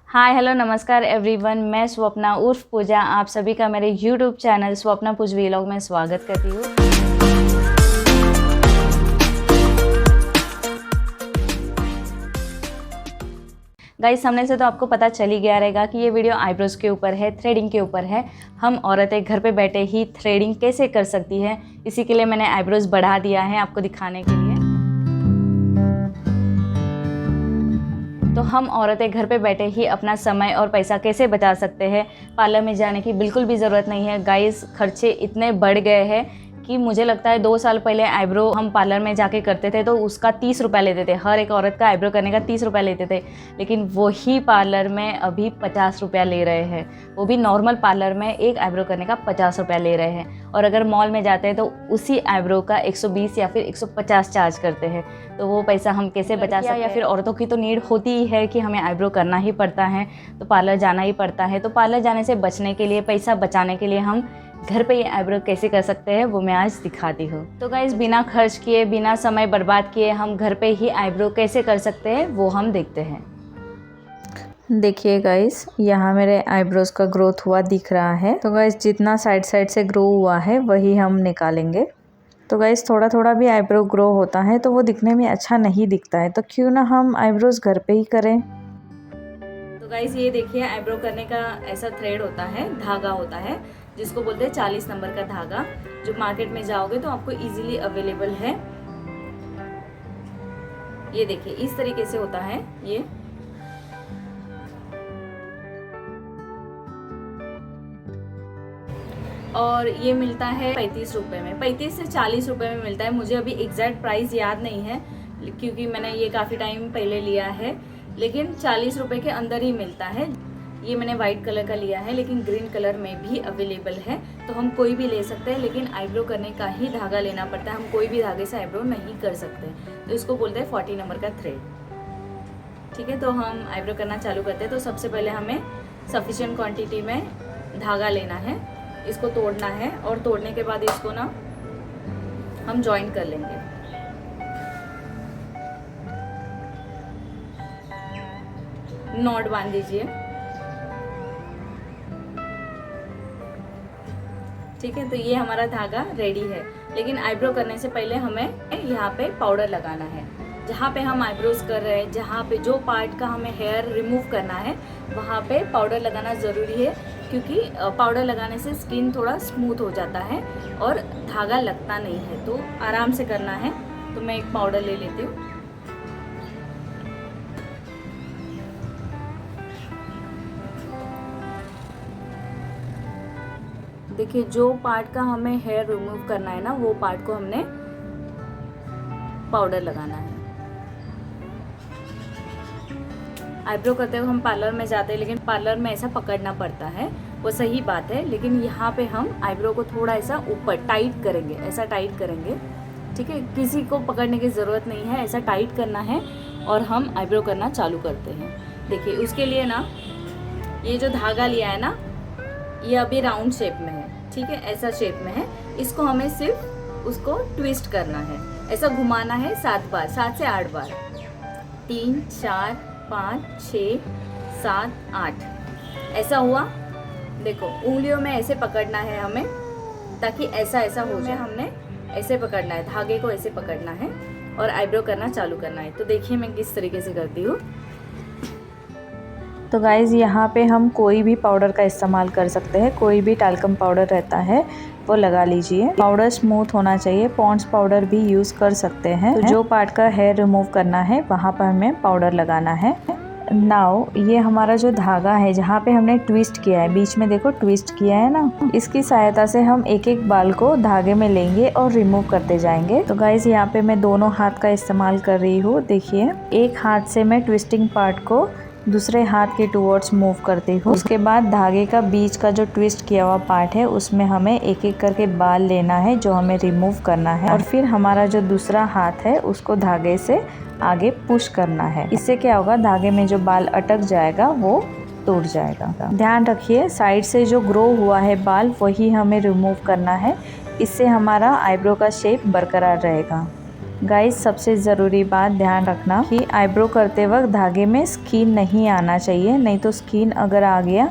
Hi hello नमस्कार everyone, मैं स्वप्ना उर्फ पूजा आप सभी का मेरे यूट्यूब चैनल स्वप्ना पूज व्लॉग में स्वागत करती हूँ। गाइस, सामने से तो आपको पता चल ही गया रहेगा कि ये वीडियो आईब्रोज़ के ऊपर है, थ्रेडिंग के ऊपर है। हम औरतें घर पे बैठे ही थ्रेडिंग कैसे कर सकती है, इसी के लिए मैंने आईब्रोज़ बढ़ा दिया है आपको दिखाने के लिए। तो हम औरतें घर पे बैठे ही अपना समय और पैसा कैसे बचा सकते हैं। पार्लर में जाने की बिल्कुल भी ज़रूरत नहीं है गाइस। खर्चे इतने बढ़ गए हैं कि मुझे लगता है 2 साल पहले आईब्रो हम पार्लर में जाके करते थे तो उसका 30 रुपये लेते थे। हर एक औरत का आईब्रो करने का 30 रुपये लेते थे, लेकिन वही पार्लर में अभी 50 रुपया ले रहे हैं। वो भी नॉर्मल पार्लर में एक आईब्रो करने का 50 रुपया ले रहे हैं। और अगर मॉल में जाते हैं तो उसी आईब्रो का 120 या फिर 150 चार्ज करते हैं। तो वो पैसा हम कैसे बचा सकते हैं। या फिर औरतों की तो नीड होती ही है कि हमें आईब्रो करना ही पड़ता है, तो पार्लर जाना ही पड़ता है। तो पार्लर जाने से बचने के लिए, पैसा बचाने के लिए हम घर पे ये आईब्रो कैसे कर सकते हैं वो मैं आज दिखाती हूँ। तो गाइस, बिना खर्च किए, बिना समय बर्बाद किए हम घर पे ही आईब्रो कैसे कर सकते हैं वो हम देखते हैं। देखिए गाइस, यहाँ मेरे आईब्रोज का ग्रोथ हुआ दिख रहा है। तो गाइस, जितना साइड से ग्रो हुआ है वही हम निकालेंगे। तो गाइस, थोड़ा थोड़ा भी आईब्रो ग्रो होता है तो वो दिखने में अच्छा नहीं दिखता है, तो क्यों ना हम आईब्रोज घर पे ही करें। तो गाइस, ये देखिए, आईब्रो करने का ऐसा थ्रेड होता है, धागा होता है जिसको बोलते हैं 40 नंबर का धागा, जो मार्केट में जाओगे तो आपको इजीली अवेलेबल है। ये देखिए, इस तरीके से होता है ये। और ये मिलता है 35 रुपये में, 35 से 40 रुपये में मिलता है। मुझे अभी एग्जैक्ट प्राइस याद नहीं है क्योंकि मैंने ये काफ़ी टाइम पहले लिया है, लेकिन 40 रुपये के अंदर ही मिलता है। ये मैंने वाइट कलर का लिया है, लेकिन ग्रीन कलर में भी अवेलेबल है, तो हम कोई भी ले सकते हैं। लेकिन आईब्रो करने का ही धागा लेना पड़ता है, हम कोई भी धागे से आईब्रो नहीं कर सकते। तो इसको बोलते हैं 40 नंबर का थ्रेड। ठीक है, तो हम आईब्रो करना चालू करते हैं। तो सबसे पहले हमें सफिशिएंट क्वांटिटी में धागा लेना है, इसको तोड़ना है और तोड़ने के बाद इसको ना हम जॉइन कर लेंगे। नॉट बांध दीजिए। ठीक है, तो ये हमारा धागा रेडी है। लेकिन आईब्रो करने से पहले हमें यहाँ पे पाउडर लगाना है। जहाँ पे हम आईब्रोज कर रहे हैं, जहाँ पे जो पार्ट का हमें हेयर रिमूव करना है वहाँ पे पाउडर लगाना ज़रूरी है, क्योंकि पाउडर लगाने से स्किन थोड़ा स्मूथ हो जाता है और धागा लगता नहीं है। तो आराम से करना है। तो मैं एक पाउडर ले लेती हूँ। देखिए, जो पार्ट का हमें हेयर रिमूव करना है ना, वो पार्ट को हमने पाउडर लगाना है। आईब्रो करते हुए हम पार्लर में जाते हैं, लेकिन पार्लर में ऐसा पकड़ना पड़ता है, वो सही बात है। लेकिन यहाँ पे हम आईब्रो को थोड़ा ऐसा ऊपर टाइट करेंगे, ऐसा टाइट करेंगे। ठीक है, किसी को पकड़ने की ज़रूरत नहीं है, ऐसा टाइट करना है और हम आईब्रो करना चालू करते हैं। देखिए, उसके लिए ना ये जो धागा लिया है ना, ये अभी राउंड शेप में है। ठीक है, ऐसा शेप में है। इसको हमें सिर्फ उसको ट्विस्ट करना है, ऐसा घुमाना है 7 बार, 7 से 8 बार। 3 4 5 6 7 8 ऐसा हुआ। देखो, उंगलियों में ऐसे पकड़ना है हमें, ताकि ऐसा ऐसा हो जाए। हमने ऐसे पकड़ना है, धागे को ऐसे पकड़ना है और आईब्रो करना चालू करना है। तो देखिए मैं किस तरीके से करती हूँ। तो गाइज़, यहाँ पे हम कोई भी पाउडर का इस्तेमाल कर सकते हैं। कोई भी टाल्कम पाउडर रहता है वो लगा लीजिए। पाउडर स्मूथ होना चाहिए। पॉन्ड्स पाउडर भी यूज़ कर सकते हैं। तो जो पार्ट का हेयर रिमूव करना है वहाँ पर हमें पाउडर लगाना है। नाउ ये हमारा जो धागा है, जहाँ पे हमने ट्विस्ट किया है, बीच में देखो ट्विस्ट किया है ना, इसकी सहायता से हम एक एक बाल को धागे में लेंगे और रिमूव करते जाएंगे। तो गाइज, यहाँ पे मैं दोनों हाथ का इस्तेमाल कर रही हूँ। देखिए, एक हाथ से मैं ट्विस्टिंग पार्ट को दूसरे हाथ के टूवर्ड्स मूव करती हूँ। उसके बाद धागे का बीच का जो ट्विस्ट किया हुआ पार्ट है उसमें हमें एक एक करके बाल लेना है जो हमें रिमूव करना है, और फिर हमारा जो दूसरा हाथ है उसको धागे से आगे पुश करना है। इससे क्या होगा, धागे में जो बाल अटक जाएगा वो टूट जाएगा। ध्यान रखिए, साइड से जो ग्रो हुआ है बाल वही हमें रिमूव करना है। इससे हमारा आईब्रो का शेप बरकरार रहेगा। गाइस सबसे ज़रूरी बात ध्यान रखना कि आईब्रो करते वक्त धागे में स्किन नहीं आना चाहिए, नहीं तो स्किन अगर आ गया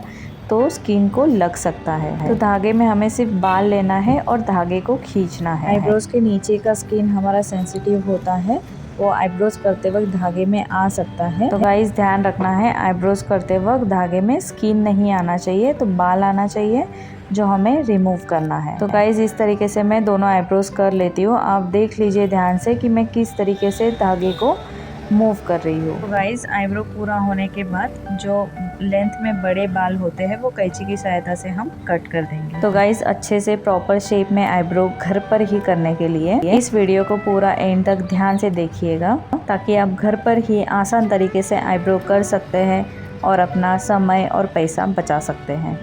तो स्किन को लग सकता है। तो धागे में हमें सिर्फ बाल लेना है और धागे को खींचना है। आईब्रोज के नीचे का स्किन हमारा सेंसिटिव होता है, वो आईब्रोज करते वक्त धागे में आ सकता है। तो गाइस ध्यान रखना है, आईब्रोज करते वक्त धागे में स्किन नहीं आना चाहिए, तो बाल आना चाहिए जो हमें रिमूव करना है। तो गाइस इस तरीके से मैं दोनों आईब्रोज कर लेती हूँ। आप देख लीजिए ध्यान से कि मैं किस तरीके से धागे को मूव कर रही हूँ। तो गाइस आईब्रो पूरा होने के बाद जो लेंथ में बड़े बाल होते हैं वो कैंची की सहायता से हम कट कर देंगे। तो गाइस अच्छे से प्रॉपर शेप में आईब्रो घर पर ही करने के लिए इस वीडियो को पूरा एंड तक ध्यान से देखिएगा, ताकि आप घर पर ही आसान तरीके से आईब्रो कर सकते हैं और अपना समय और पैसा बचा सकते हैं।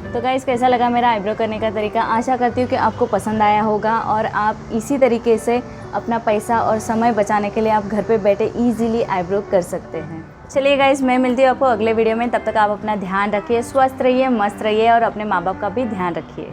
तो गाइस कैसा लगा मेरा आईब्रो करने का तरीका। आशा करती हूँ कि आपको पसंद आया होगा और आप इसी तरीके से अपना पैसा और समय बचाने के लिए आप घर पे बैठे इजीली आईब्रो कर सकते हैं। चलिए गाइस मैं मिलती हूँ आपको अगले वीडियो में। तब तक आप अपना ध्यान रखिए, स्वस्थ रहिए, मस्त रहिए और अपने माँ बाप का भी ध्यान रखिए।